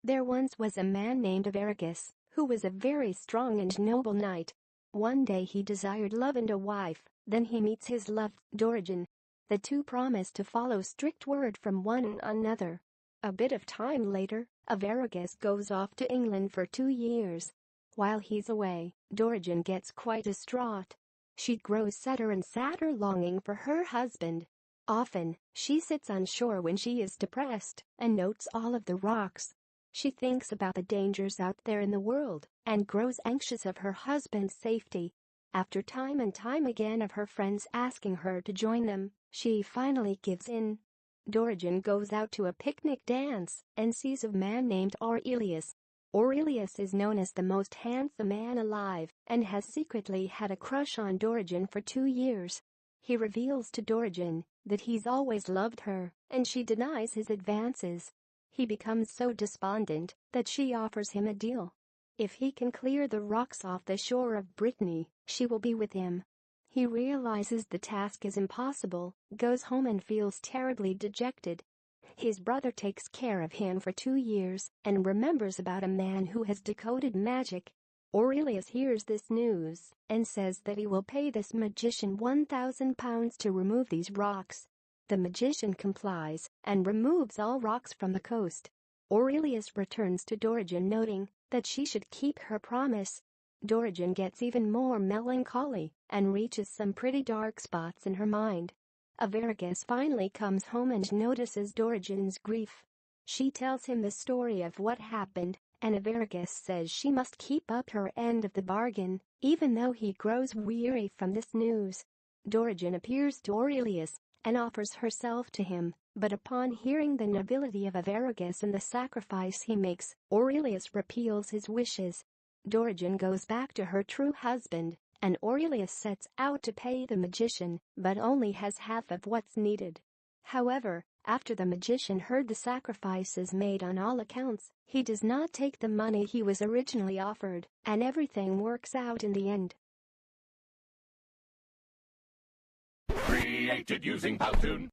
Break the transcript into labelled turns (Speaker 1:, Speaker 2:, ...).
Speaker 1: There once was a man named Avaricus, who was a very strong and noble knight. One day he desired love and a wife, then he meets his love, Dorigen. The two promise to follow strict word from one another. A bit of time later, Avaricus goes off to England for 2 years. While he's away, Dorigen gets quite distraught. She grows sadder and sadder, longing for her husband. Often, she sits on shore when she is depressed and notes all of the rocks. She thinks about the dangers out there in the world and grows anxious of her husband's safety. After time and time again of her friends asking her to join them, she finally gives in. Dorigen goes out to a picnic dance and sees a man named Aurelius. Aurelius is known as the most handsome man alive and has secretly had a crush on Dorigen for 2 years. He reveals to Dorigen that he's always loved her, and she denies his advances. He becomes so despondent that she offers him a deal. If he can clear the rocks off the shore of Brittany, she will be with him. He realizes the task is impossible, goes home and feels terribly dejected. His brother takes care of him for 2 years and remembers about a man who has decoded magic. Aurelius hears this news and says that he will pay this magician 1,000 pounds to remove these rocks. The magician complies and removes all rocks from the coast. Aurelius returns to Dorigen noting that she should keep her promise. Dorigen gets even more melancholy and reaches some pretty dark spots in her mind. Avaricus finally comes home and notices Dorigen's grief. She tells him the story of what happened, and Avaricus says she must keep up her end of the bargain, even though he grows weary from this news. Dorigen appears to Aurelius and offers herself to him, but upon hearing the nobility of Avaricus and the sacrifice he makes, Aurelius repeals his wishes. Dorigen goes back to her true husband, and Aurelius sets out to pay the magician, but only has half of what's needed. However, after the magician heard the sacrifices made on all accounts, he does not take the money he was originally offered, and everything works out in the end.
Speaker 2: Created using Powtoon.